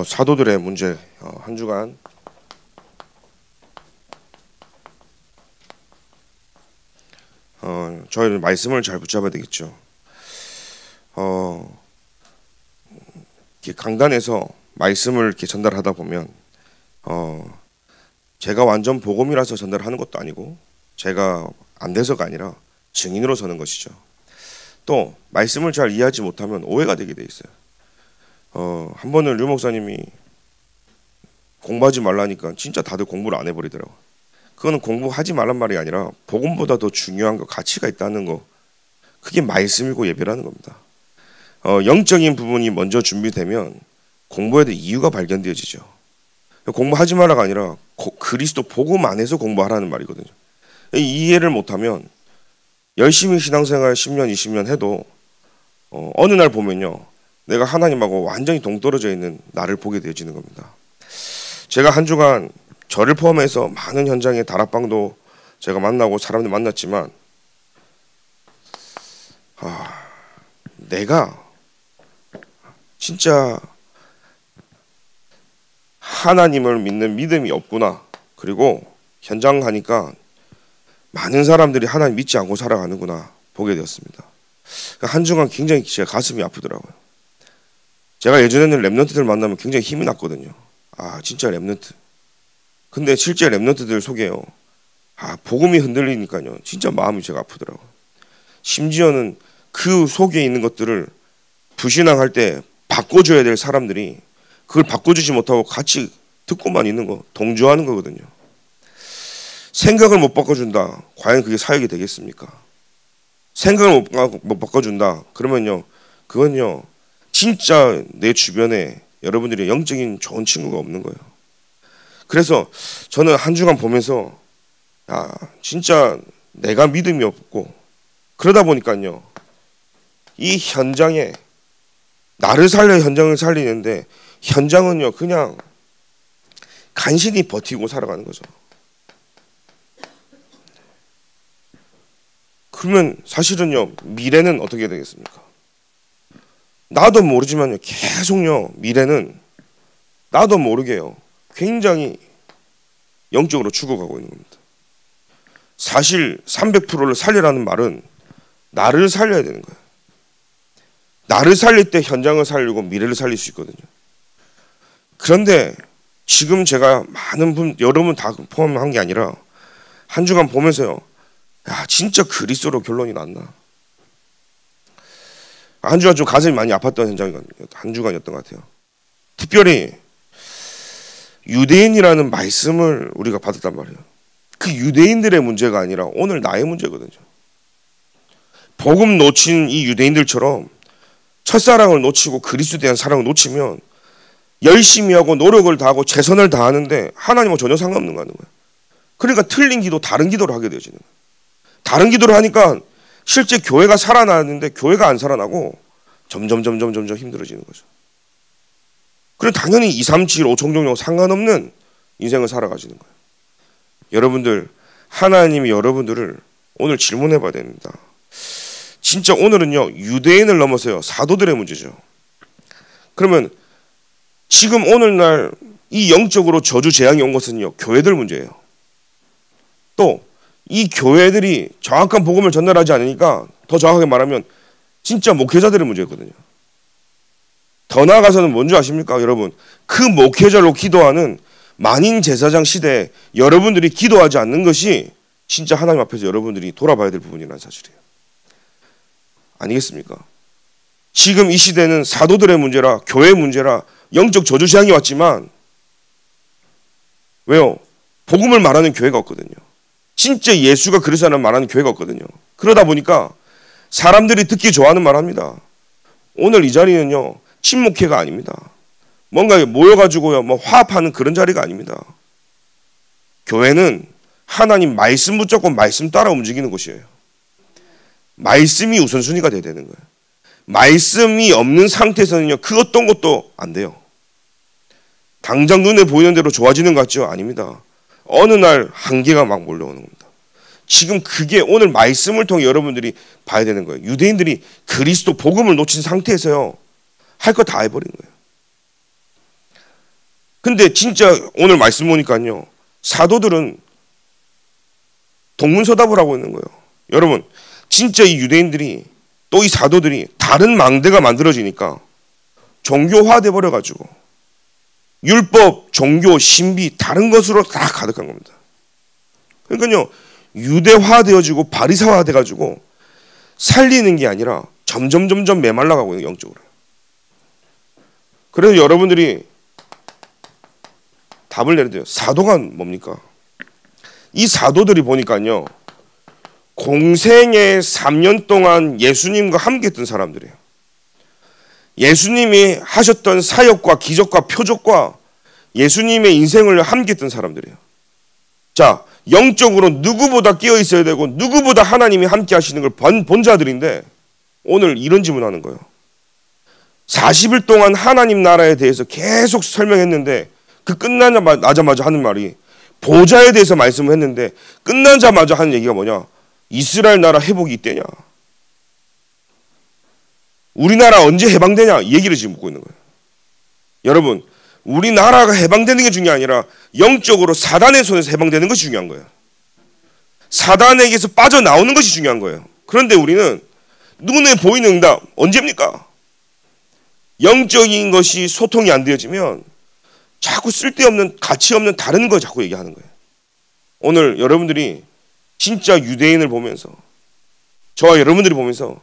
사도들의 문제 한 주간 저희는 말씀을 잘 붙잡아야 되겠죠. 이렇게 강단에서 말씀을 이렇게 전달하다 보면 제가 완전 복음이라서 전달하는 것도 아니고 제가 안 돼서가 아니라 증인으로 서는 것이죠. 또 말씀을 잘 이해하지 못하면 오해가 되게 돼 있어요. 한 번은 류 목사님이 공부하지 말라니까 진짜 다들 공부를 안 해버리더라고요. 그거는 공부하지 말란 말이 아니라 복음보다 더 중요한 거, 가치가 있다는 거, 그게 말씀이고 예배라는 겁니다. 영적인 부분이 먼저 준비되면 공부해야 될 이유가 발견되어지죠. 공부하지 말라가 아니라 그리스도 복음 안에서 공부하라는 말이거든요. 이해를 못하면 열심히 신앙생활 10년, 20년 해도 어느 날 보면요, 내가 하나님하고 완전히 동떨어져 있는 나를 보게 되어지는 겁니다. 제가 한 주간 저를 포함해서 많은 현장의 다락방도 제가 만나고 사람들 만났지만 내가 진짜 하나님을 믿는 믿음이 없구나. 그리고 현장 가니까 많은 사람들이 하나님 믿지 않고 살아가는구나 보게 되었습니다. 한 주간 굉장히 제 가슴이 아프더라고요. 제가 예전에는 랩런트들 만나면 굉장히 힘이 났거든요. 진짜 랩런트. 근데 실제 랩런트들 속에요, 복음이 흔들리니까요, 진짜 마음이 제가 아프더라고요. 심지어는 그 속에 있는 것들을 부신앙할 때 바꿔줘야 될 사람들이 그걸 바꿔주지 못하고 같이 듣고만 있는 거, 동조하는 거거든요. 생각을 못 바꿔준다. 과연 그게 사역이 되겠습니까? 생각을 못 바꿔준다. 그러면요, 그건요, 진짜 내 주변에 여러분들이 영적인 좋은 친구가 없는 거예요. 그래서 저는 한 주간 보면서 진짜 내가 믿음이 없고, 그러다 보니까요, 이 현장에 나를 살려 현장을 살리는데 현장은요 그냥 간신히 버티고 살아가는 거죠. 그러면 사실은요, 미래는 어떻게 되겠습니까? 나도 모르지만요, 계속요, 미래는 나도 모르게요, 굉장히 영적으로 죽어가고 있는 겁니다. 사실 300%를 살리라는 말은 나를 살려야 되는 거예요. 나를 살릴 때 현장을 살리고 미래를 살릴 수 있거든요. 그런데 지금 제가 많은 분, 여러분 다 포함한 게 아니라 한 주간 보면서요, 진짜 그리스도로 결론이 났나? 한 주간 좀 가슴이 많이 아팠던 현장이 한 주간이었던 것 같아요. 특별히 유대인이라는 말씀을 우리가 받았단 말이에요. 그 유대인들의 문제가 아니라 오늘 나의 문제거든요. 복음 놓친 이 유대인들처럼 첫사랑을 놓치고 그리스도에 대한 사랑을 놓치면 열심히 하고 노력을 다하고 최선을 다하는데 하나님과 전혀 상관없는 거예요. 그러니까 틀린 기도, 다른 기도를 하게 되어지는 거예요. 다른 기도를 하니까 실제 교회가 살아나는데 교회가 안 살아나고 점점 힘들어지는 거죠. 그럼 당연히 2, 3, 7, 5 종종 상관없는 인생을 살아가시는 거예요. 여러분들, 하나님이 여러분들을 오늘 질문해 봐야 됩니다. 진짜 오늘은요, 유대인을 넘어서요, 사도들의 문제죠. 그러면 지금 오늘날 이 영적으로 저주 재앙이 온 것은요, 교회들 문제예요. 또 이 교회들이 정확한 복음을 전달하지 않으니까, 더 정확하게 말하면 진짜 목회자들의 문제거든요. 더 나아가서는 뭔지 아십니까, 여러분? 그 목회자로 기도하는 만인 제사장 시대에 여러분들이 기도하지 않는 것이 진짜 하나님 앞에서 여러분들이 돌아봐야 될 부분이라는 사실이에요. 아니겠습니까? 지금 이 시대는 사도들의 문제라, 교회의 문제라 영적 저주 재앙이 왔지만, 왜요? 복음을 말하는 교회가 없거든요. 진짜 예수가 그리스도라는 말하는 교회가 없거든요. 그러다 보니까 사람들이 듣기 좋아하는 말 합니다. 오늘 이 자리는요, 친목회가 아닙니다. 뭔가 모여가지고요, 화합하는 그런 자리가 아닙니다. 교회는 하나님 말씀 붙잡고 말씀 따라 움직이는 곳이에요. 말씀이 우선순위가 돼야 되는 거예요. 말씀이 없는 상태에서는요, 그 어떤 것도 안 돼요. 당장 눈에 보이는 대로 좋아지는 것 같죠? 아닙니다. 어느 날 한계가 막 몰려오는 겁니다. 지금 그게 오늘 말씀을 통해 여러분들이 봐야 되는 거예요. 유대인들이 그리스도 복음을 놓친 상태에서요, 할 거 다 해버린 거예요. 근데 진짜 오늘 말씀 보니까요, 사도들은 동문서답을 하고 있는 거예요. 여러분, 진짜 이 유대인들이 또 이 사도들이 다른 망대가 만들어지니까 종교화돼 버려가지고 율법, 종교, 신비 다른 것으로 다 가득한 겁니다. 그러니까요, 유대화되어지고 바리새화돼가지고 살리는 게 아니라 점점 메말라가고 있는, 영적으로. 그래서 여러분들이 답을 내야 돼요. 사도가 뭡니까? 이 사도들이 보니까요, 공생의 3년 동안 예수님과 함께 했던 사람들이에요. 예수님이 하셨던 사역과 기적과 표적과 예수님의 인생을 함께 했던 사람들이에요. 자, 영적으로 누구보다 깨어 있어야 되고 누구보다 하나님이 함께 하시는 걸 본 자들인데 오늘 이런 질문하는 거예요. 40일 동안 하나님 나라에 대해서 계속 설명했는데 그 끝나자마자 하는 말이, 보좌에 대해서 말씀을 했는데 끝나자마자 하는 얘기가 뭐냐? 이스라엘 나라 회복이 이때냐? 우리나라 언제 해방되냐? 이 얘기를 지금 묻고 있는 거예요. 여러분, 우리나라가 해방되는 게 중요한 게 아니라 영적으로 사단의 손에서 해방되는 것이 중요한 거예요. 사단에게서 빠져나오는 것이 중요한 거예요. 그런데 우리는 눈에 보이는 응답 언제입니까? 영적인 것이 소통이 안 되어지면 자꾸 쓸데없는, 가치 없는 다른 거 자꾸 얘기하는 거예요. 오늘 여러분들이 진짜 유대인을 보면서, 저와 여러분들이 보면서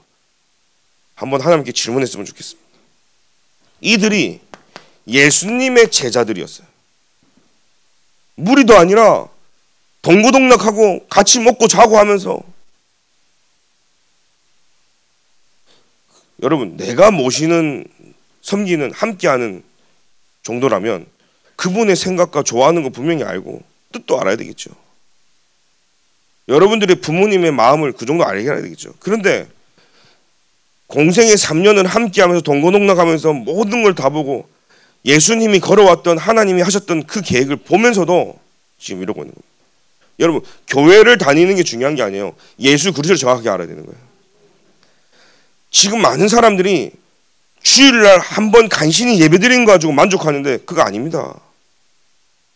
한번 하나님께 질문했으면 좋겠습니다. 이들이 예수님의 제자들이었어요. 무리도 아니라 동고동락하고 같이 먹고 자고 하면서, 여러분, 내가 모시는, 섬기는, 함께하는 정도라면 그분의 생각과 좋아하는 거 분명히 알고 뜻도 알아야 되겠죠. 여러분들의 부모님의 마음을 그 정도 알아야 되겠죠. 그런데 공생의 3년을 함께하면서 동고동락하면서 모든 걸 다 보고 예수님이 걸어왔던, 하나님이 하셨던 그 계획을 보면서도 지금 이러고 있는 겁니다. 여러분, 교회를 다니는 게 중요한 게 아니에요. 예수 그리스도를 정확하게 알아야 되는 거예요. 지금 많은 사람들이 주일날 한 번 간신히 예배드리는 거 가지고 만족하는데 그거 아닙니다.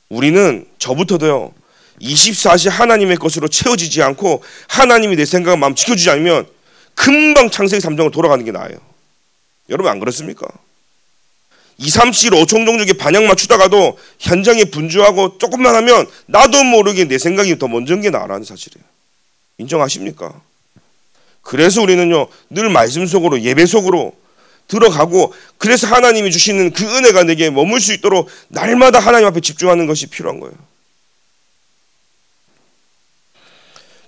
우리는 저부터도요, 24시 하나님의 것으로 채워지지 않고 하나님이 내 생각과 마음 지켜주지 않으면 금방 창세기 3장으로 돌아가는 게 나아요. 여러분, 안 그렇습니까? 2, 3, 7, 5총 종족에 반향 맞추다가도 현장에 분주하고 조금만 하면 나도 모르게 내 생각이 더 먼저인 게 나라는 사실이에요. 인정하십니까? 그래서 우리는요, 늘 말씀 속으로, 예배 속으로 들어가고, 그래서 하나님이 주시는 그 은혜가 내게 머물 수 있도록 날마다 하나님 앞에 집중하는 것이 필요한 거예요.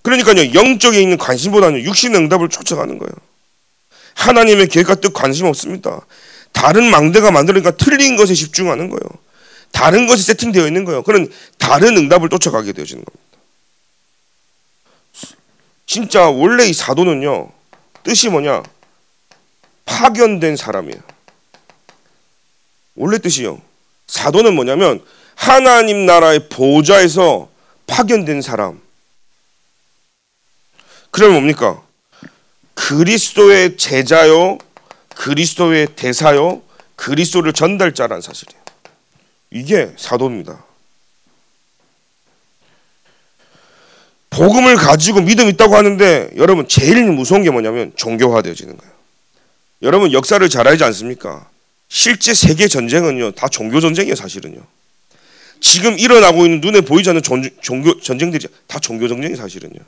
그러니까요, 영적에 있는 관심보다는 육신의 응답을 쫓아가는 거예요. 하나님의 계획과 뜻 관심 없습니다. 다른 망대가 만들어니까 틀린 것에 집중하는 거예요. 다른 것이 세팅되어 있는 거예요. 그런 다른 응답을 쫓아가게 되어지는 겁니다. 진짜 원래 이 사도는요, 뜻이 뭐냐? 파견된 사람이에요. 원래 뜻이요. 사도는 뭐냐면 하나님 나라의 보좌에서 파견된 사람. 그러면 뭡니까? 그리스도의 제자요, 그리스도의 대사요, 그리스도를 전달자라는 사실이에요. 이게 사도입니다. 복음을 가지고 믿음 있다고 하는데 여러분, 제일 무서운 게 뭐냐면 종교화되어지는 거예요. 여러분, 역사를 잘 알지 않습니까? 실제 세계 전쟁은요, 다 종교 전쟁이에요. 사실은요. 지금 일어나고 있는 눈에 보이지 않는 종교 전쟁들이 다 종교 전쟁이 사실은요.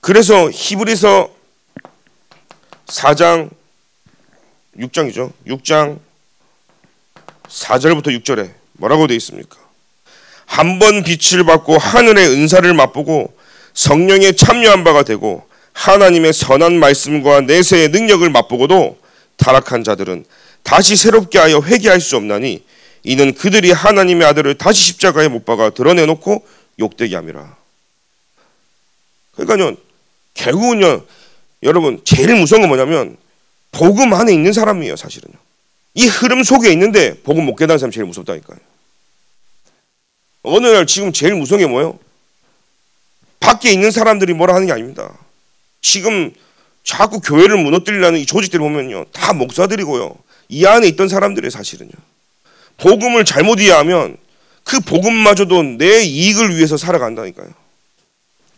그래서 히브리서 4장 6장이죠. 6장 4절부터 6절에 뭐라고 되어 있습니까? 한 번 빛을 받고 하늘의 은사를 맛보고 성령에 참여한 바가 되고 하나님의 선한 말씀과 내세의 능력을 맛보고도 타락한 자들은 다시 새롭게 하여 회개할 수 없나니 이는 그들이 하나님의 아들을 다시 십자가에 못 박아 드러내놓고 욕되게 함이라. 그러니까요, 결국은요, 여러분, 제일 무서운 건 뭐냐면 복음 안에 있는 사람이에요. 사실은요, 이 흐름 속에 있는데 복음 못 깨닫는 사람이 제일 무섭다니까요. 어느 날 지금 제일 무서운 게 뭐예요? 밖에 있는 사람들이 뭐라 하는 게 아닙니다. 지금 자꾸 교회를 무너뜨리려는 이 조직들 보면요, 다 목사들이고요, 이 안에 있던 사람들이 사실은요, 복음을 잘못 이해하면 그 복음마저도 내 이익을 위해서 살아간다니까요.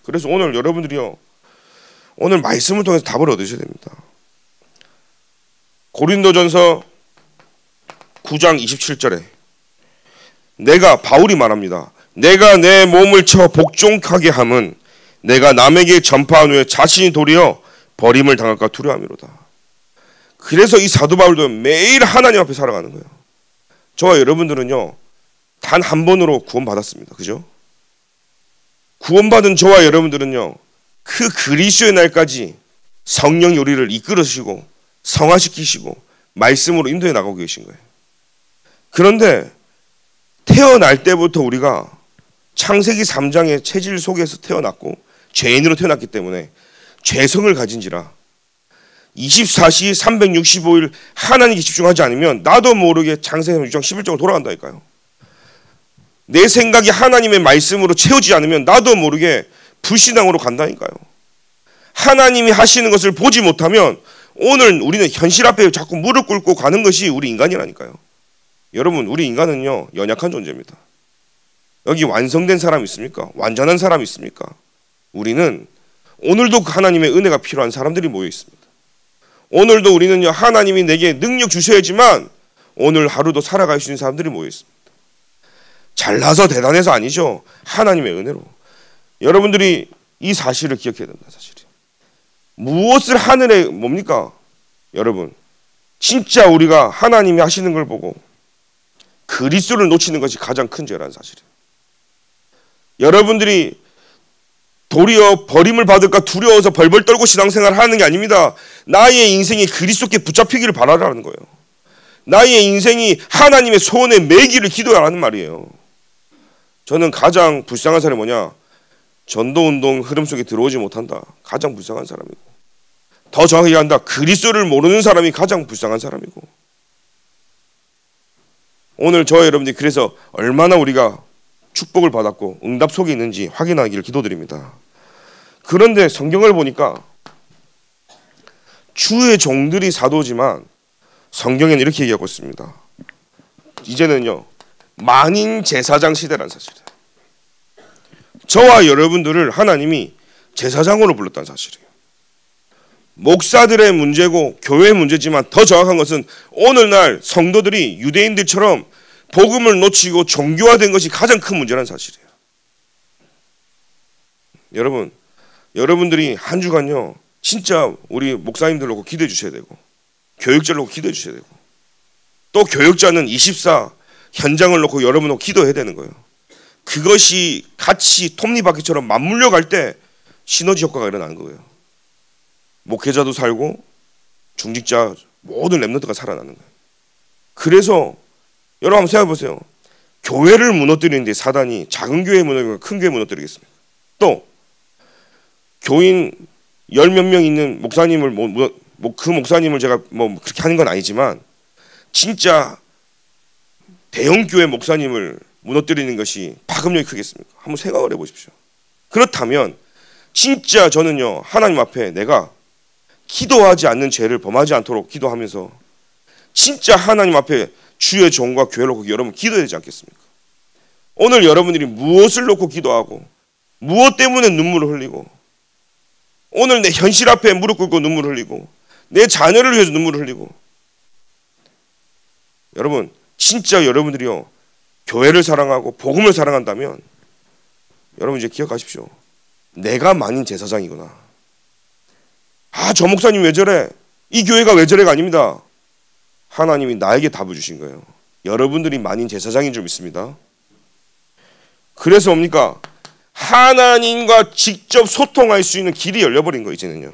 그래서 오늘 여러분들이요, 오늘 말씀을 통해서 답을 얻으셔야 됩니다. 고린도전서 9장 27절에 내가, 바울이 말합니다. 내가 내 몸을 쳐 복종하게 함은 내가 남에게 전파한 후에 자신이 도리어 버림을 당할까 두려움이로다. 그래서 이 사도 바울도 매일 하나님 앞에 살아가는 거예요. 저와 여러분들은요, 단 한 번으로 구원받았습니다. 그죠? 구원받은 저와 여러분들은요, 그 그리스도의 날까지 성령이 우리를 이끌으시고 성화시키시고 말씀으로 인도해 나가고 계신 거예요. 그런데 태어날 때부터 우리가 창세기 3장의 체질 속에서 태어났고 죄인으로 태어났기 때문에 죄성을 가진지라 24시 365일 하나님께 집중하지 않으면 나도 모르게 창세기 6장 11절로 돌아간다니까요. 내 생각이 하나님의 말씀으로 채우지 않으면 나도 모르게 불신앙으로 간다니까요. 하나님이 하시는 것을 보지 못하면 오늘 우리는 현실 앞에 자꾸 무릎 꿇고 가는 것이 우리 인간이라니까요. 여러분, 우리 인간은요, 연약한 존재입니다. 여기 완성된 사람 있습니까? 완전한 사람 있습니까? 우리는 오늘도 하나님의 은혜가 필요한 사람들이 모여 있습니다. 오늘도 우리는요, 하나님이 내게 능력 주셔야지만 오늘 하루도 살아갈 수 있는 사람들이 모여 있습니다. 잘나서 대단해서 아니죠. 하나님의 은혜로. 여러분들이 이 사실을 기억해야 된다. 사실이 무엇을 하늘에 뭡니까? 여러분, 진짜 우리가 하나님이 하시는 걸 보고 그리스도를 놓치는 것이 가장 큰 죄라는 사실이에요. 여러분들이 도리어 버림을 받을까 두려워서 벌벌 떨고 신앙생활을 하는 게 아닙니다. 나의 인생이 그리스도께 붙잡히기를 바라라는 거예요. 나의 인생이 하나님의 소원에 매기를 기도하라는 말이에요. 저는 가장 불쌍한 사람이 뭐냐? 전도운동 흐름 속에 들어오지 못한다. 가장 불쌍한 사람이고, 더 정확히 얘기한다, 그리스도를 모르는 사람이 가장 불쌍한 사람이고. 오늘 저와 여러분들이 그래서 얼마나 우리가 축복을 받았고 응답 속에 있는지 확인하기를 기도드립니다. 그런데 성경을 보니까 주의 종들이 사도지만 성경에는 이렇게 얘기하고 있습니다. 이제는요, 만인 제사장 시대라는 사실이에요. 저와 여러분들을 하나님이 제사장으로 불렀다는 사실이에요. 목사들의 문제고 교회의 문제지만 더 정확한 것은 오늘날 성도들이 유대인들처럼 복음을 놓치고 종교화된 것이 가장 큰 문제라는 사실이에요. 여러분, 여러분들이 한 주간요, 진짜 우리 목사님들 놓고 기도해 주셔야 되고, 교육자를 놓고 기도해 주셔야 되고, 또 교육자는 24 현장을 놓고 여러분 놓고 기도해야 되는 거예요. 그것이 같이 톱니바퀴처럼 맞물려 갈 때 시너지 효과가 일어나는 거예요. 목회자도 살고 중직자 모든 렘넌트가 살아나는 거예요. 그래서 여러분 한번 생각해 보세요. 교회를 무너뜨리는데 사단이 작은 교회 무너뜨리고 큰 교회 무너뜨리겠습니까? 또 교인 10몇 명 있는 목사님을 그 목사님을 제가 그렇게 하는 건 아니지만 진짜 대형 교회 목사님을 무너뜨리는 것이 파급력이 크겠습니까? 한번 생각을 해보십시오. 그렇다면 진짜 저는요, 하나님 앞에 내가 기도하지 않는 죄를 범하지 않도록 기도하면서 진짜 하나님 앞에 주의 종과 교회를 놓고 여러분 기도해야 되지 않겠습니까? 오늘 여러분들이 무엇을 놓고 기도하고 무엇 때문에 눈물을 흘리고 오늘 내 현실 앞에 무릎 꿇고 눈물을 흘리고 내 자녀를 위해서 눈물을 흘리고, 여러분 진짜 여러분들이요, 교회를 사랑하고 복음을 사랑한다면 여러분 이제 기억하십시오. 내가 만인 제사장이구나. 아, 저 목사님 왜 저래? 이 교회가 왜 저래가 아닙니다. 하나님이 나에게 답을 주신 거예요. 여러분들이 만인 제사장인 줄 믿습니다. 그래서 뭡니까? 하나님과 직접 소통할 수 있는 길이 열려버린 거예요. 이제는요,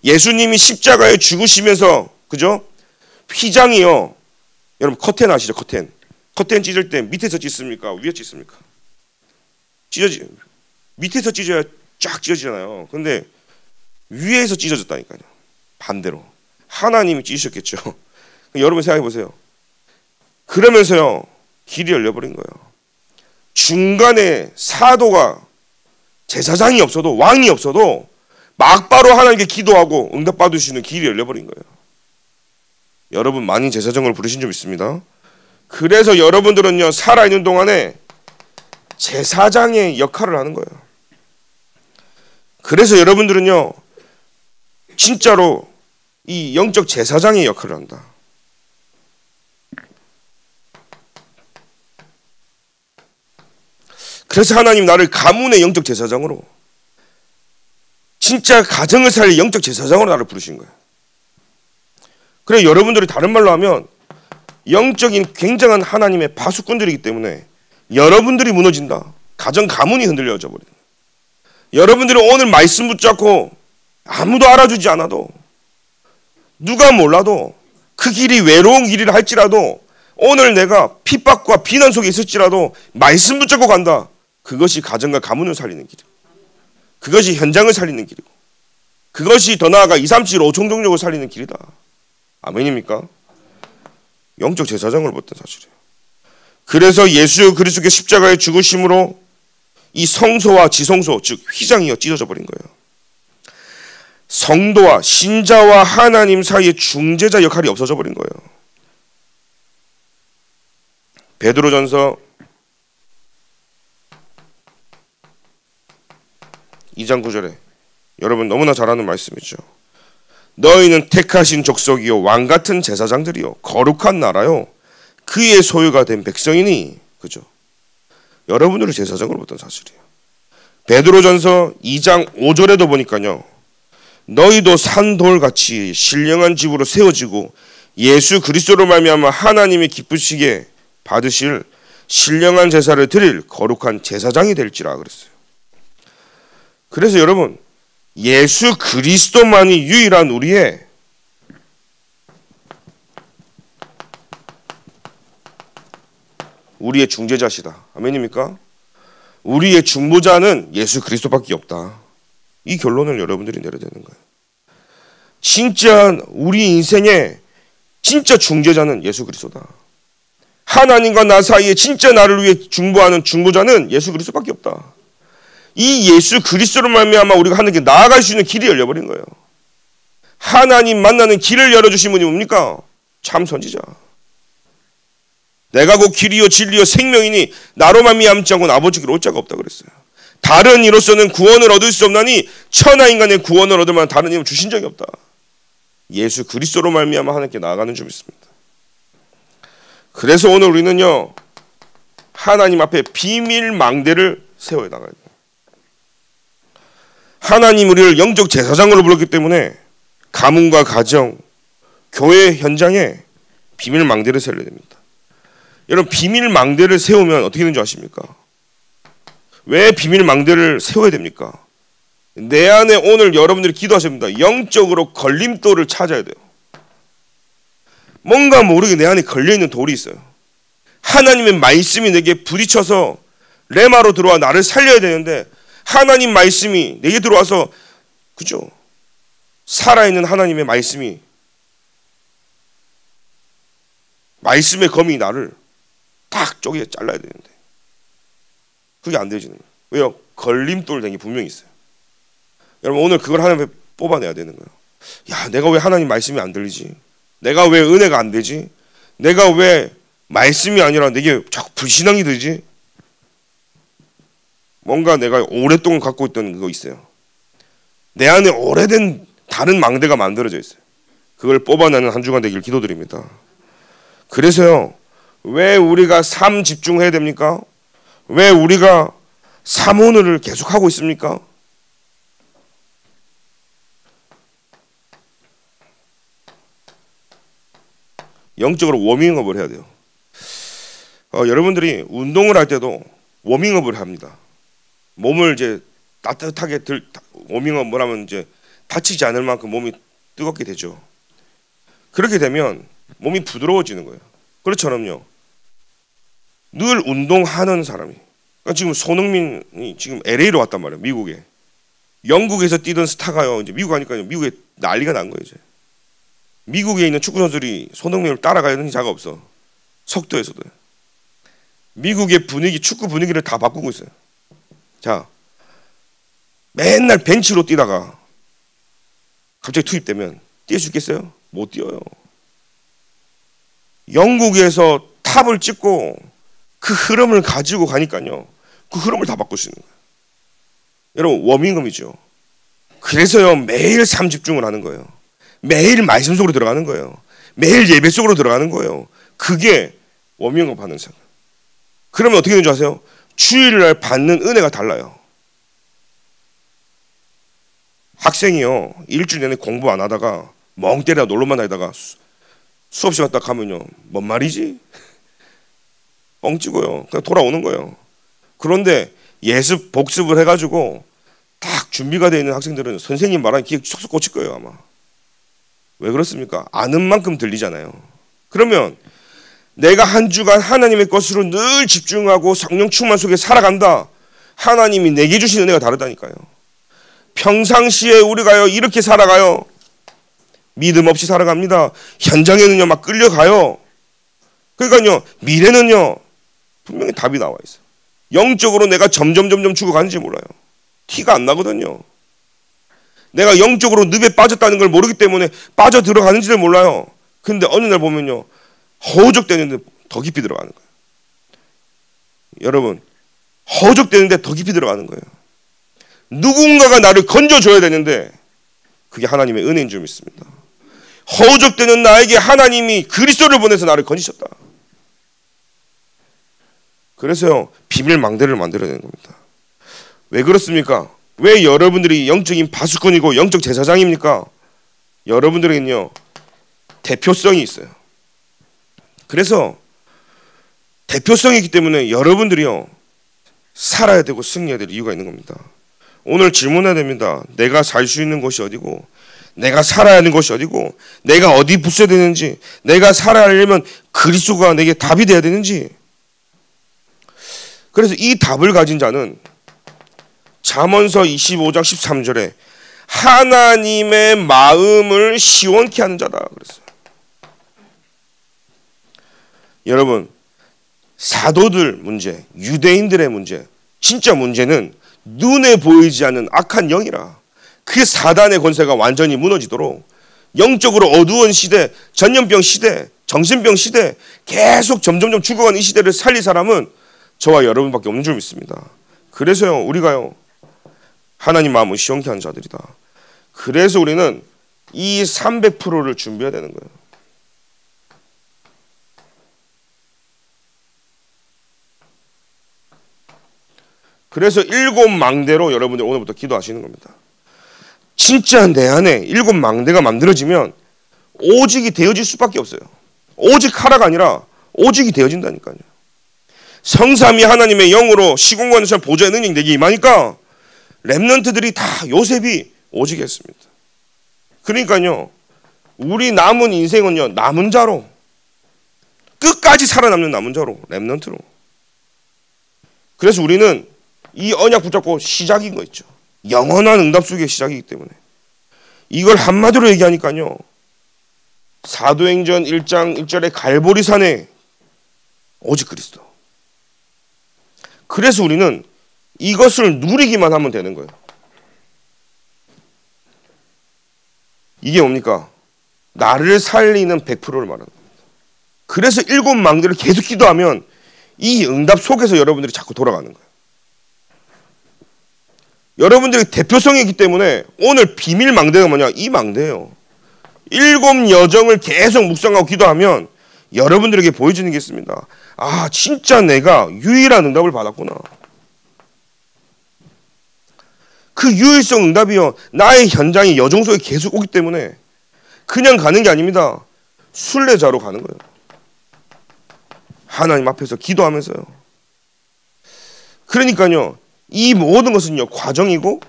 예수님이 십자가에 죽으시면서, 그죠? 휘장이요, 여러분 커튼 아시죠? 커튼 찢을 때 밑에서 찢습니까? 위에서 찢습니까? 밑에서 찢어야 쫙 찢어지잖아요. 근데 위에서 찢어졌다니까요. 반대로 하나님이 찢으셨겠죠. 여러분 생각해 보세요. 그러면서요, 길이 열려버린 거예요. 중간에 사도가, 제사장이 없어도, 왕이 없어도 막바로 하나님께 기도하고 응답 받을 수 있는 길이 열려버린 거예요. 여러분 만인 제사장을 부르신 줄 믿습니다. 그래서 여러분들은요, 살아있는 동안에 제사장의 역할을 하는 거예요. 그래서 여러분들은요, 진짜로 이 영적 제사장의 역할을 한다. 그래서 하나님 나를 가문의 영적 제사장으로, 진짜 가정을 살릴 영적 제사장으로 나를 부르신 거예요. 그래 여러분들이 다른 말로 하면 영적인 굉장한 하나님의 파수꾼들이기 때문에 여러분들이 무너진다. 가정 가문이 흔들려져 버린다. 여러분들이 오늘 말씀 붙잡고 아무도 알아주지 않아도, 누가 몰라도, 그 길이 외로운 길이라 할지라도, 오늘 내가 핍박과 비난 속에 있을지라도 말씀 붙잡고 간다. 그것이 가정과 가문을 살리는 길이고, 그것이 현장을 살리는 길이고, 그것이 더 나아가 2, 3, 7, 5총 종족을 살리는 길이다. 아멘입니까? 영적 제사장을 봤던 사실이에요. 그래서 예수 그리스도의 십자가의 죽으심으로 이 성소와 지성소, 즉 휘장이요 찢어져 버린 거예요. 성도와 신자와 하나님 사이의 중재자 역할이 없어져 버린 거예요. 베드로전서 2장 9절에 여러분 너무나 잘 아는 말씀이죠. 너희는 택하신 족속이요 왕같은 제사장들이요 거룩한 나라요 그의 소유가 된 백성이니. 그죠? 여러분들을 제사장으로 봤던 사실이에요. 베드로전서 2장 5절에도 보니까요, 너희도 산돌같이 신령한 집으로 세워지고 예수 그리스도로 말미암아 하나님이 기쁘시게 받으실 신령한 제사를 드릴 거룩한 제사장이 될지라 그랬어요. 그래서 여러분, 예수 그리스도만이 유일한 우리의 중재자시다. 아멘입니까? 우리의 중보자는 예수 그리스도밖에 없다. 이 결론을 여러분들이 내려야 되는 거예요. 진짜 우리 인생의 진짜 중재자는 예수 그리스도다. 하나님과 나 사이에 진짜 나를 위해 중보하는 중보자는 예수 그리스도밖에 없다. 이 예수 그리스도로 말미암아 우리가 하나님께 나아갈 수 있는 길이 열려버린 거예요. 하나님 만나는 길을 열어주신 분이 뭡니까? 참 선지자. 내가 곧 길이요 진리요 생명이니 나로 말미암지 않고는 아버지께로 올 자가 없다 그랬어요. 다른 이로서는 구원을 얻을 수 없나니 천하 인간의 구원을 얻을 만한 다른 힘을 주신 적이 없다. 예수 그리스도로 말미암아 하나님께 나아가는 줄 믿습니다. 그래서 오늘 우리는요, 하나님 앞에 비밀 망대를 세워야 나가야 돼요. 하나님 우리를 영적 제사장으로 불렀기 때문에 가문과 가정, 교회 현장에 비밀 망대를 세워야 됩니다. 여러분, 비밀 망대를 세우면 어떻게 되는 줄 아십니까? 왜 비밀 망대를 세워야 됩니까? 내 안에 오늘 여러분들이 기도하셔야 됩니다. 영적으로 걸림돌을 찾아야 돼요. 뭔가 모르게 내 안에 걸려있는 돌이 있어요. 하나님의 말씀이 내게 부딪혀서 레마로 들어와 나를 살려야 되는데, 하나님 말씀이 내게 들어와서, 그죠? 살아있는 하나님의 말씀의 검이 나를 딱 쪼개 잘라야 되는데 그게 안 되지는 거예요. 왜요? 걸림돌 된 게 분명히 있어요. 여러분, 오늘 그걸 하나님 앞에 뽑아내야 되는 거예요. 야, 내가 왜 하나님 말씀이 안 들리지? 내가 왜 은혜가 안 되지? 내가 왜 말씀이 아니라 내게 자꾸 불신앙이 들지? 뭔가 내가 오랫동안 갖고 있던 그거 있어요. 내 안에 오래된 다른 망대가 만들어져 있어요. 그걸 뽑아내는 한 주간 되길 기도드립니다. 그래서요, 왜 우리가 삶 집중해야 됩니까? 왜 우리가 사모늘을 계속하고 있습니까? 영적으로 워밍업을 해야 돼요. 여러분들이 운동을 할 때도 워밍업을 합니다. 몸을 이제 따뜻하게 워밍업을 하면 이제 다치지 않을 만큼 몸이 뜨겁게 되죠. 그렇게 되면 몸이 부드러워지는 거예요. 그렇처럼요, 늘 운동하는 사람이, 그러니까 지금 손흥민이 지금 LA로 왔단 말이에요. 미국에. 영국에서 뛰던 스타가요, 이제 미국 가니까 미국에 난리가 난 거예요. 이제 미국에 있는 축구 선수들이 손흥민을 따라가는 자가 없어. 속도에서도. 미국의 분위기, 축구 분위기를 다 바꾸고 있어요. 자, 맨날 벤치로 뛰다가 갑자기 투입되면 뛸 수 있겠어요? 못 뛰어요. 영국에서 다 탑을 찍고 그 흐름을 가지고 가니까요. 그 흐름을 다 바꿀 수 있는 거예요. 여러분 워밍업이죠. 그래서요 매일 삶 집중을 하는 거예요. 매일 말씀 속으로 들어가는 거예요. 매일 예배 속으로 들어가는 거예요. 그게 워밍업 하는 생각. 그러면 어떻게 되는 줄 아세요? 주일날 받는 은혜가 달라요. 학생이요 일주일 내내 공부 안 하다가 멍 때리다 놀러만 다니다가 수업 시간 딱 가면요 뭔 말이지? 뻥 찍어요. 그냥 돌아오는 거예요. 그런데 예습 복습을 해가지고 딱 준비가 되어 있는 학생들은 선생님 말하는 귀에 쏙쏙 꽂힐 거예요 아마. 왜 그렇습니까? 아는 만큼 들리잖아요. 그러면 내가 한 주간 하나님의 것으로 늘 집중하고 성령 충만 속에 살아간다. 하나님이 내게 주신 은혜가 다르다니까요. 평상시에 우리가요 이렇게 살아가요. 믿음 없이 살아갑니다. 현장에는요 막 끌려가요. 그러니까요 미래는요 분명히 답이 나와 있어요. 영적으로 내가 점점 죽어가는지 몰라요. 티가 안 나거든요. 내가 영적으로 늪에 빠졌다는 걸 모르기 때문에 빠져 들어가는지를 몰라요. 근데 어느 날 보면요 허우적대는데 더 깊이 들어가는 거예요. 여러분 허우적대는데 더 깊이 들어가는 거예요. 누군가가 나를 건져줘야 되는데 그게 하나님의 은혜인 줄 믿습니다. 허우적대는 나에게 하나님이 그리스도를 보내서 나를 건지셨다. 그래서요 비밀 망대를 만들어야 되는 겁니다. 왜 그렇습니까? 왜 여러분들이 영적인 파수꾼이고 영적 제사장입니까? 여러분들에게는요 대표성이 있어요. 그래서 대표성이 있기 때문에 여러분들이요 살아야 되고 승리해야 될 이유가 있는 겁니다. 오늘 질문해야 됩니다. 내가 살 수 있는 곳이 어디고 내가 살아야 하는 곳이 어디고 내가 어디 붙여야 되는지 내가 살아야 하려면 그리스도가 내게 답이 돼야 되는지. 그래서 이 답을 가진 자는 잠언서 25장 13절에 하나님의 마음을 시원케 하는 자다 그랬어요. 여러분 사도들 문제, 유대인들의 문제, 진짜 문제는 눈에 보이지 않는 악한 영이라. 그 사단의 권세가 완전히 무너지도록 영적으로 어두운 시대, 전염병 시대, 정신병 시대 계속 점점 죽어가는 이 시대를 살릴 사람은 저와 여러분밖에 없는 줄 믿습니다. 그래서요 우리가요 하나님 마음을 시원케 하는 자들이다. 그래서 우리는 이 300%를 준비해야 되는 거예요. 그래서 7망대로 여러분들 오늘부터 기도하시는 겁니다. 진짜 내 안에 7망대가 만들어지면 오직이 되어질 수밖에 없어요. 오직 하라가 아니라 오직이 되어진다니까요. 성삼위 하나님의 영으로 시공간에서 보좌의 능력이 내게 임하니까 렘넌트들이 다 요셉이 오직이 했습니다. 그러니까요 우리 남은 인생은요 남은 자로 끝까지 살아남는 남은 자로 렘넌트로. 그래서 우리는 이 언약 붙잡고 시작인 거 있죠. 영원한 응답 속의 시작이기 때문에 이걸 한마디로 얘기하니까요 사도행전 1장 1절에 갈보리산에 오직 그리스도. 그래서 우리는 이것을 누리기만 하면 되는 거예요. 이게 뭡니까? 나를 살리는 100%를 말하는 겁니다. 그래서 7망대를 계속 기도하면 이 응답 속에서 여러분들이 자꾸 돌아가는 거예요. 여러분들의 대표성이 있기 때문에 오늘 비밀 망대가 뭐냐? 이 망대예요. 7 여정을 계속 묵상하고 기도하면 여러분들에게 보여지는 게 있습니다. 아 진짜 내가 유일한 응답을 받았구나. 그 유일성 응답이요 나의 현장이 여정 속에 계속 오기 때문에 그냥 가는 게 아닙니다. 순례자로 가는 거예요. 하나님 앞에서 기도하면서요. 그러니까요 이 모든 것은요 과정이고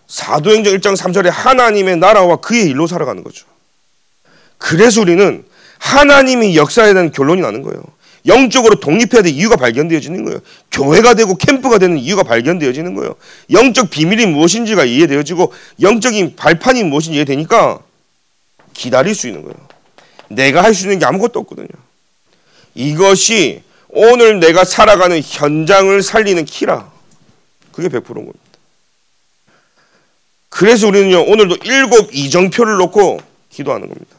사도행전 1장 3절에 하나님의 나라와 그의 일로 살아가는 거죠. 그래서 우리는 하나님이 역사에 대한 결론이 나는 거예요. 영적으로 독립해야 될 이유가 발견되어지는 거예요. 교회가 되고 캠프가 되는 이유가 발견되어지는 거예요. 영적 비밀이 무엇인지가 이해되어지고 영적인 발판이 무엇인지 이해되니까 기다릴 수 있는 거예요. 내가 할 수 있는 게 아무것도 없거든요. 이것이 오늘 내가 살아가는 현장을 살리는 키라. 그게 100%인 겁니다. 그래서 우리는요 오늘도 7 이정표를 놓고 기도하는 겁니다.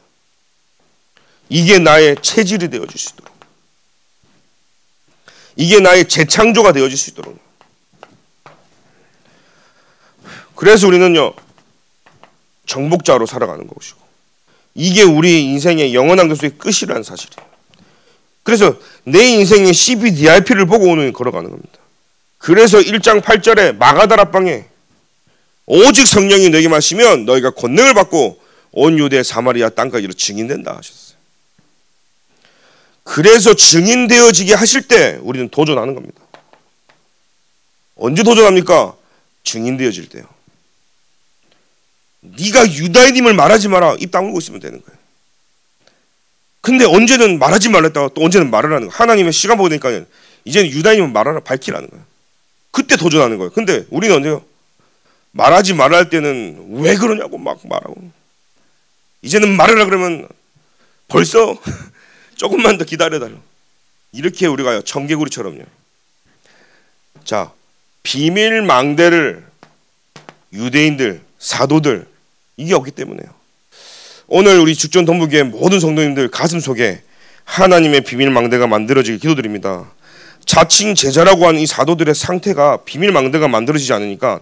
이게 나의 체질이 되어줄 수 있도록. 이게 나의 재창조가 되어질 수 있도록. 그래서 우리는요, 정복자로 살아가는 것이고, 이게 우리 인생의 영원한 교수의 끝이라는 사실이에요. 그래서 내 인생의 CBDRP를 보고 오늘 걸어가는 겁니다. 그래서 1장 8절에 마가다락방에 오직 성령이 너에게 마시면 너희가 권능을 받고 온 유대 사마리아 땅까지로 증인된다 하셨어요. 그래서 증인되어지게 하실 때 우리는 도전하는 겁니다. 언제 도전합니까? 증인되어질 때요. 네가 유다인임을 말하지 마라. 입 다물고 있으면 되는 거예요. 근데 언제는 말하지 말랬다가 또 언제는 말을 하는 거예요. 하나님의 시간 보고 되니까 이제는 유다인임을 말하라, 밝히라는 거예요. 그때 도전하는 거예요. 근데 우리는 언제요? 말하지 말할 때는 왜 그러냐고 막 말하고, 이제는 말하라 그러면 벌써 조금만 더 기다려달라. 이렇게 우리가 청개구리처럼요. 자, 비밀 망대를 유대인들, 사도들, 이게 없기 때문에요. 오늘 우리 죽전 동부교회 모든 성도님들 가슴 속에 하나님의 비밀 망대가 만들어지길 기도드립니다. 자칭 제자라고 하는 이 사도들의 상태가 비밀 망대가 만들어지지 않으니까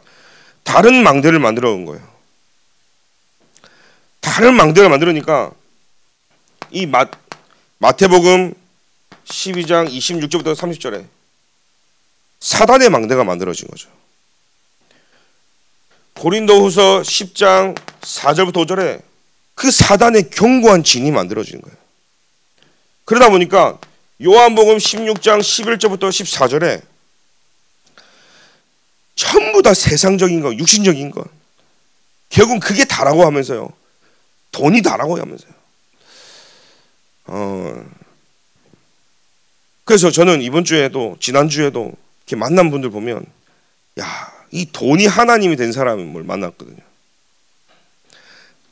다른 망대를 만들어 온 거예요. 다른 망대를 만들으니까 이 마태복음 12장 26절부터 30절에 사단의 망대가 만들어진 거죠. 고린도후서 10장 4절부터 5절에 그 사단의 견고한 진이 만들어진 거예요. 그러다 보니까 요한복음 16장 11절부터 14절에 전부 다 세상적인 것, 육신적인 것, 결국은 그게 다라고 하면서요, 돈이 다라고 하면서요. 그래서 저는 이번 주에도 지난 주에도 이렇게 만난 분들 보면, 야, 이 돈이 하나님이 된 사람을 만났거든요.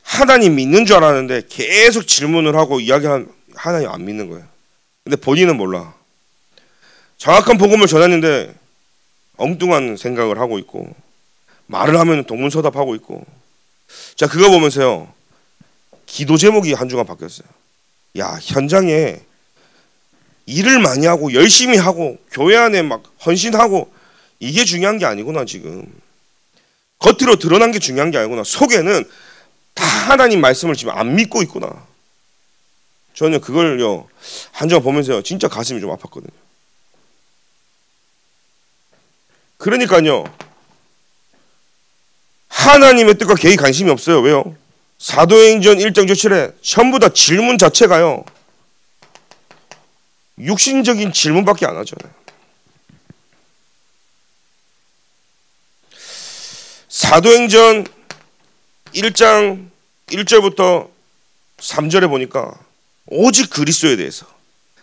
하나님 믿는 줄 알았는데 계속 질문을 하고 이야기하면 하나님 안 믿는 거예요. 근데 본인은 몰라. 정확한 복음을 전했는데 엉뚱한 생각을 하고 있고, 말을 하면 동문서답하고 있고. 자, 그거 보면서요, 기도 제목이 한 주간 바뀌었어요. 야, 현장에 일을 많이 하고 열심히 하고 교회 안에 막 헌신하고 이게 중요한 게 아니구나. 지금 겉으로 드러난 게 중요한 게 아니구나. 속에는 다 하나님 말씀을 지금 안 믿고 있구나. 저는 그걸요 한 주간 보면서요 진짜 가슴이 좀 아팠거든요. 그러니까요, 하나님의 뜻과 개의 관심이 없어요. 왜요? 사도행전 1장 17에 전부 다 질문 자체가요 육신적인 질문밖에 안 하잖아요. 사도행전 1장 1절부터 3절에 보니까 오직 그리스도에 대해서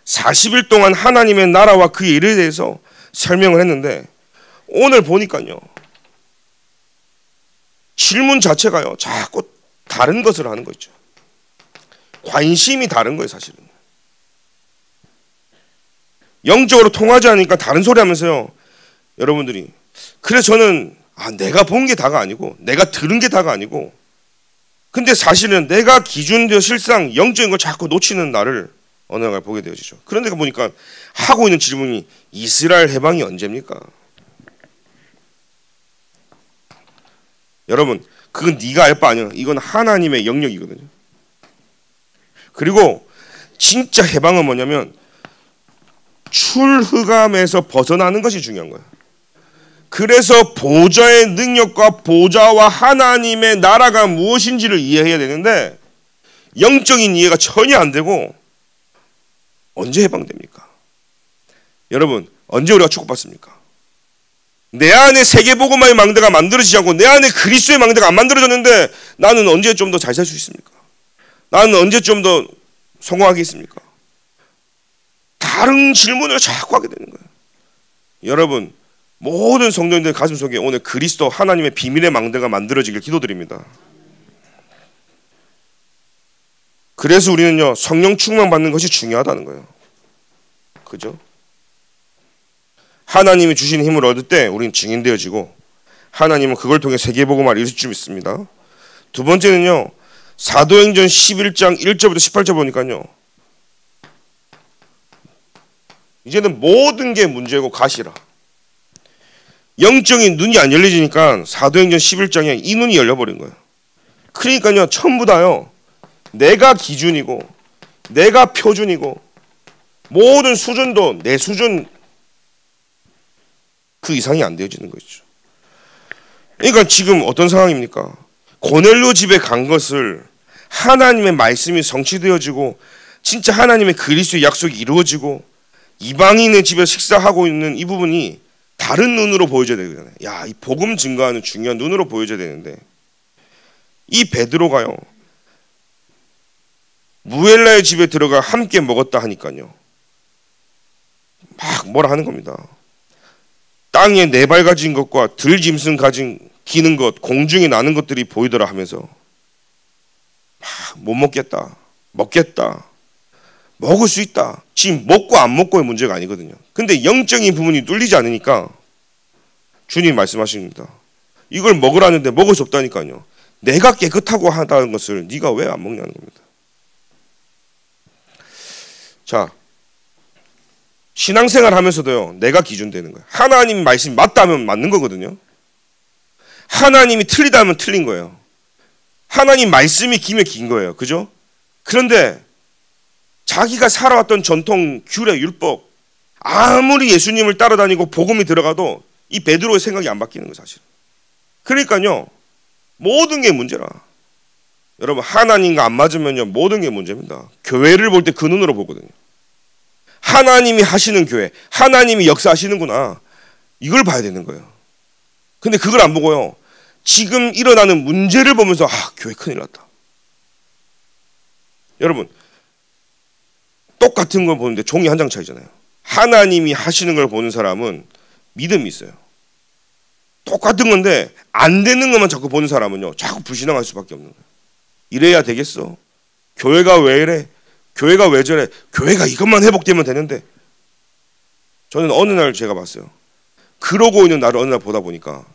40일 동안 하나님의 나라와 그 일에 대해서 설명을 했는데, 오늘 보니까요 질문 자체가요 자꾸 다른 것을 하는 거 있죠. 관심이 다른 거예요. 사실은 영적으로 통하지 않으니까 다른 소리 하면서요, 여러분들이 그래서 저는 내가 본 게 다가 아니고 내가 들은 게 다가 아니고, 근데 사실은 내가 기준되어 실상 영적인 걸 자꾸 놓치는 나를 어느 날 보게 되어지죠. 그런데 보니까 하고 있는 질문이 이스라엘 해방이 언제입니까? 여러분, 그건 네가 알 바 아니야. 이건 하나님의 영역이거든요. 그리고 진짜 해방은 뭐냐면 출흑암에서 벗어나는 것이 중요한 거예요. 그래서 보좌의 능력과 보좌와 하나님의 나라가 무엇인지를 이해해야 되는데, 영적인 이해가 전혀 안 되고 언제 해방됩니까? 여러분, 언제 우리가 축복받습니까? 내 안에 세계복음화의 망대가 만들어지지 않고 내 안에 그리스도의 망대가 안 만들어졌는데 나는 언제 좀 더 잘 살 수 있습니까? 나는 언제 좀 더 성공하겠습니까? 다른 질문을 자꾸 하게 되는 거예요. 여러분, 모든 성도님들 가슴 속에 오늘 그리스도 하나님의 비밀의 망대가 만들어지길 기도드립니다. 그래서 우리는요 성령 충만 받는 것이 중요하다는 거예요. 그죠? 하나님이 주신 힘을 얻을 때 우리는 증인되어지고, 하나님은 그걸 통해 세계복음화를 이루실 줄 믿습니다. 두 번째는요, 사도행전 11장 1절부터 18절 보니까요, 이제는 모든 게 문제고 가시라. 영적인 눈이 안 열려지니까 사도행전 11장에 이 눈이 열려버린 거예요. 그러니까요, 전부 다요, 내가 기준이고 내가 표준이고 모든 수준도 내 수준 그 이상이 안 되어지는 것이죠. 그러니까 지금 어떤 상황입니까? 고넬료 집에 간 것을 하나님의 말씀이 성취되어지고 진짜 하나님의 그리스도의 약속이 이루어지고 이방인의 집에 식사하고 있는 이 부분이 다른 눈으로 보여져야 되잖아요. 야, 이 복음 증거하는 중요한 눈으로 보여져야 되는데 이 베드로가요, 무엘라의 집에 들어가 함께 먹었다 하니까요, 막 뭐라 하는 겁니다. 땅에 네 발 가진 것과 들짐승 가진 기는 것, 공중에 나는 것들이 보이더라 하면서 못 먹겠다, 먹겠다, 먹을 수 있다. 지금 먹고 안 먹고의 문제가 아니거든요. 근데 영적인 부분이 뚫리지 않으니까 주님 말씀하십니다. 이걸 먹으라는데 먹을 수 없다니까요. 내가 깨끗하고 하다는 것을 네가 왜 안 먹냐는 겁니다. 자, 신앙생활 하면서도요, 내가 기준 되는 거예요. 하나님 말씀이 맞다면 맞는 거거든요. 하나님이 틀리다면 틀린 거예요. 하나님 말씀이 기면 긴 거예요. 그죠? 그런데 자기가 살아왔던 전통, 규례, 율법, 아무리 예수님을 따라다니고 복음이 들어가도 이 베드로의 생각이 안 바뀌는 거예요, 사실. 그러니까요, 모든 게 문제라. 여러분, 하나님과 안 맞으면요, 모든 게 문제입니다. 교회를 볼 때 그 눈으로 보거든요. 하나님이 하시는 교회, 하나님이 역사하시는구나, 이걸 봐야 되는 거예요. 근데 그걸 안 보고요, 지금 일어나는 문제를 보면서 교회 큰일 났다. 여러분, 똑같은 걸 보는데 종이 한 장 차이잖아요. 하나님이 하시는 걸 보는 사람은 믿음이 있어요. 똑같은 건데 안 되는 것만 자꾸 보는 사람은요, 자꾸 불신앙할 수밖에 없는 거예요. 이래야 되겠어? 교회가 왜 이래? 교회가 왜 저래? 교회가 이것만 회복되면 되는데. 저는 어느 날 제가 봤어요. 그러고 있는 나를 어느 날 보다 보니까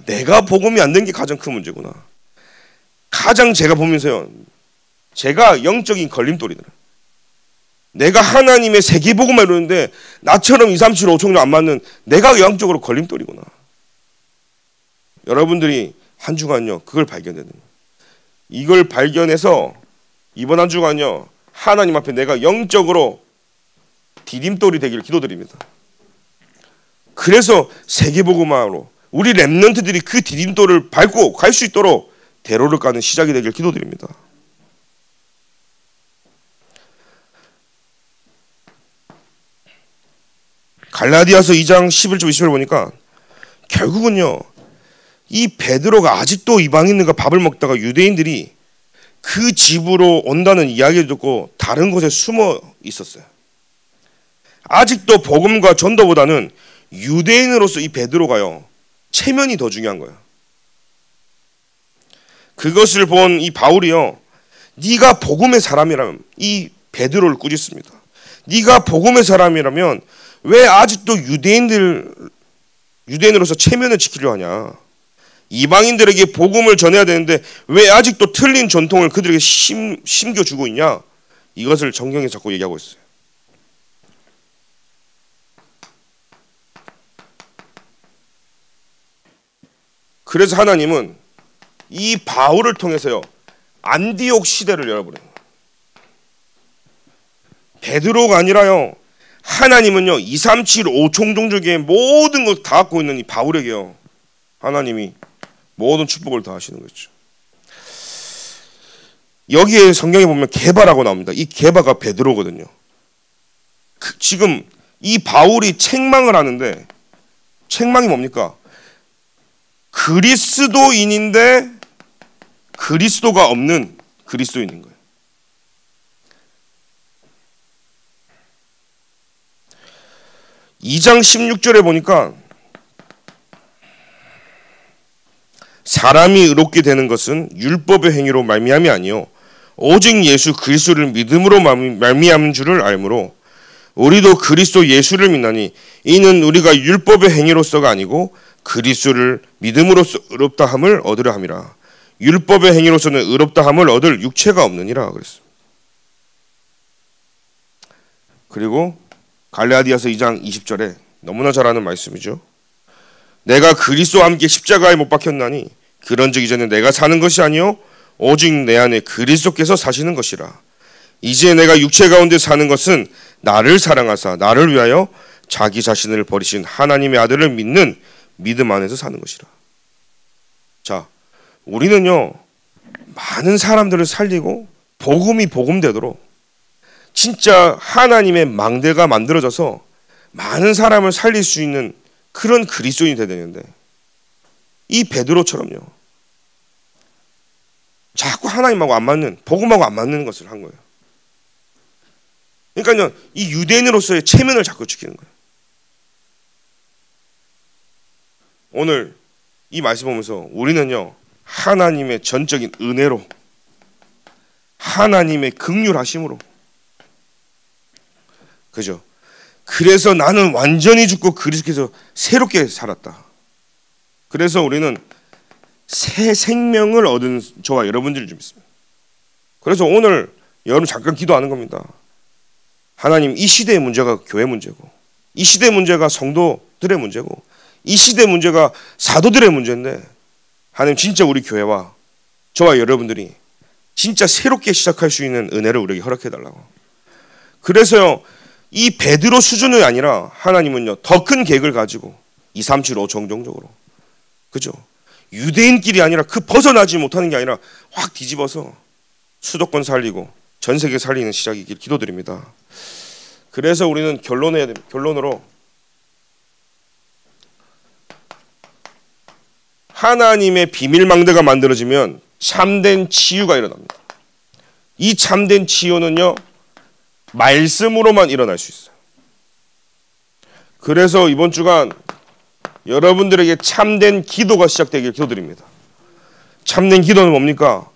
내가 복음이 안 된 게 가장 큰 문제구나. 가장 제가 보면서요, 제가 영적인 걸림돌이더라. 내가 하나님의 세계복음만 이루는데 나처럼 2, 3, 7, 5총 안 맞는 내가 영적으로 걸림돌이구나. 여러분들이 한 주간요, 그걸 발견되는 거예요. 이걸 발견해서 이번 한 주간요, 하나님 앞에 내가 영적으로 디딤돌이 되기를 기도드립니다. 그래서 세계복음화로 우리 렘넌트들이 그 디딤돌을 밟고 갈 수 있도록 대로를 까는 시작이 되기를 기도드립니다. 갈라디아서 2장 11절 20절 보니까 결국은요, 이 베드로가 아직도 이방인들과 밥을 먹다가 유대인들이 그 집으로 온다는 이야기를 듣고 다른 곳에 숨어 있었어요. 아직도 복음과 전도보다는 유대인으로서 이 베드로가요, 체면이 더 중요한 거예요. 그것을 본 이 바울이요, 네가 복음의 사람이라면, 이 베드로를 꾸짖습니다. 네가 복음의 사람이라면 왜 아직도 유대인으로서 체면을 지키려 하냐? 이방인들에게 복음을 전해야 되는데 왜 아직도 틀린 전통을 그들에게 심겨주고 있냐? 이것을 성경에 자꾸 얘기하고 있어요. 그래서 하나님은 이 바울을 통해서요, 안디옥 시대를 열어버려요. 베드로가 아니라요, 하나님은요, 2, 3, 7, 5총 종족의 모든 것 다 갖고 있는 이 바울에게요, 하나님이 모든 축복을 다 하시는 거죠. 여기에 성경에 보면 게바라고 나옵니다. 이 게바가 베드로거든요. 지금 이 바울이 책망을 하는데, 책망이 뭡니까? 그리스도인인데 그리스도가 없는 그리스도인인 거예요. (2장 16절에) 보니까 사람이 의롭게 되는 것은 율법의 행위로 말미암이 아니요 오직 예수 그리스도를 믿음으로 말미암은 줄을 알므로 우리도 그리스도 예수를 믿나니 이는 우리가 율법의 행위로서가 아니고 그리스도를 믿음으로써 의롭다함을 얻으려 함이라. 율법의 행위로서는 의롭다함을 얻을 육체가 없느니라 그랬습니다. 그리고 갈라디아서 2장 20절에 너무나 잘 아는 말씀이죠. 내가 그리스도와 함께 십자가에 못 박혔나니 그런즉 이제는 내가 사는 것이 아니요 오직 내 안에 그리스도께서 사시는 것이라. 이제 내가 육체 가운데 사는 것은 나를 사랑하사 나를 위하여 자기 자신을 버리신 하나님의 아들을 믿는 믿음 안에서 사는 것이라. 자, 우리는요 많은 사람들을 살리고 복음이 복음되도록 진짜 하나님의 망대가 만들어져서 많은 사람을 살릴 수 있는 그런 그리스도인이 되야 되는데, 이 베드로처럼요 자꾸 하나님하고 안 맞는, 복음하고 안 맞는 것을 한 거예요. 그러니까요 이 유대인으로서의 체면을 자꾸 지키는 거예요. 오늘 이 말씀 보면서 우리는요 하나님의 전적인 은혜로, 하나님의 긍휼하심으로, 그죠? 그래서 나는 완전히 죽고 그리스도께서 새롭게 살았다. 그래서 우리는 새 생명을 얻은 저와 여러분들이 좀 있습니다. 그래서 오늘 여러분 잠깐 기도하는 겁니다. 하나님, 이 시대의 문제가 교회 문제고, 이 시대의 문제가 성도들의 문제고, 이 시대의 문제가 사도들의 문제인데, 하나님 진짜 우리 교회와 저와 여러분들이 진짜 새롭게 시작할 수 있는 은혜를 우리에게 허락해달라고. 그래서요 이 베드로 수준이 아니라 하나님은요 더 큰 계획을 가지고 2, 3, 7, 5 정정적으로, 그죠? 유대인끼리 아니라 그 벗어나지 못하는 게 아니라 확 뒤집어서 수도권 살리고 전 세계 살리는 시작이길 기도드립니다. 그래서 우리는 결론으로 하나님의 비밀망대가 만들어지면 참된 치유가 일어납니다. 이 참된 치유는요 말씀으로만 일어날 수 있어요. 그래서 이번 주간 여러분들에게 참된 기도가 시작되길 기도드립니다. 참된 기도는 뭡니까?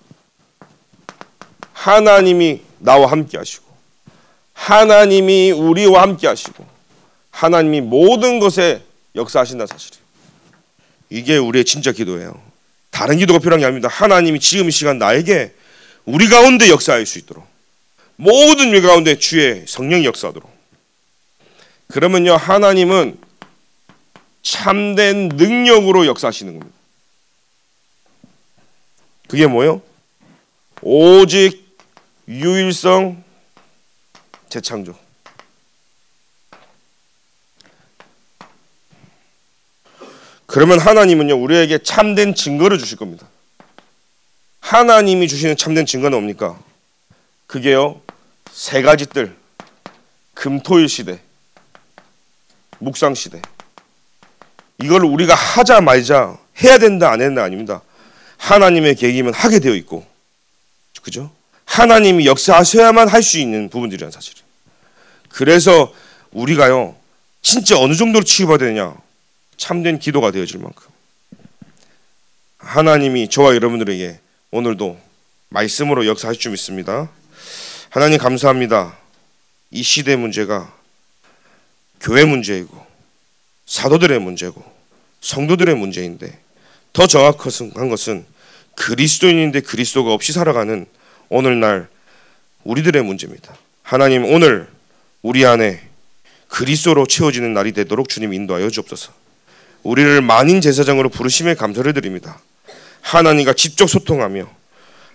하나님이 나와 함께 하시고, 하나님이 우리와 함께 하시고, 하나님이 모든 것에 역사하신다는 사실이에요. 이게 우리의 진짜 기도예요. 다른 기도가 필요한 게 아닙니다. 하나님이 지금 이 시간 나에게 우리 가운데 역사할 수 있도록, 모든 일 가운데 주의 성령이 역사하도록. 그러면요 하나님은 참된 능력으로 역사하시는 겁니다. 그게 뭐예요? 오직 유일성 재창조. 그러면 하나님은요 우리에게 참된 증거를 주실 겁니다. 하나님이 주시는 참된 증거는 뭡니까? 그게요 세 가지 뜰, 금토일 시대, 묵상 시대. 이걸 우리가 하자 말자, 해야 된다 안 해야 된다 아닙니다. 하나님의 계획이면 하게 되어 있고, 그죠? 하나님이 역사하셔야만 할 수 있는 부분들이란 사실이에요. 그래서 우리가요 진짜 어느 정도로 치유받아야 되냐, 참된 기도가 되어질 만큼 하나님이 저와 여러분들에게 오늘도 말씀으로 역사하실 줄 믿습니다. 하나님 감사합니다. 이 시대의 문제가 교회 문제이고 사도들의 문제고 성도들의 문제인데, 더 정확한 것은 그리스도인인데 그리스도가 없이 살아가는 오늘날 우리들의 문제입니다. 하나님 오늘 우리 안에 그리스도로 채워지는 날이 되도록 주님 인도하여 주옵소서. 우리를 만인 제사장으로 부르심에 감사를 드립니다. 하나님과 직접 소통하며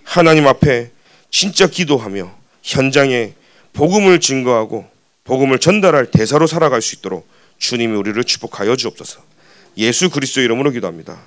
하나님 앞에 진짜 기도하며 현장에 복음을 증거하고 복음을 전달할 대사로 살아갈 수 있도록 주님이 우리를 축복하여 주옵소서. 예수 그리스도 이름으로 기도합니다.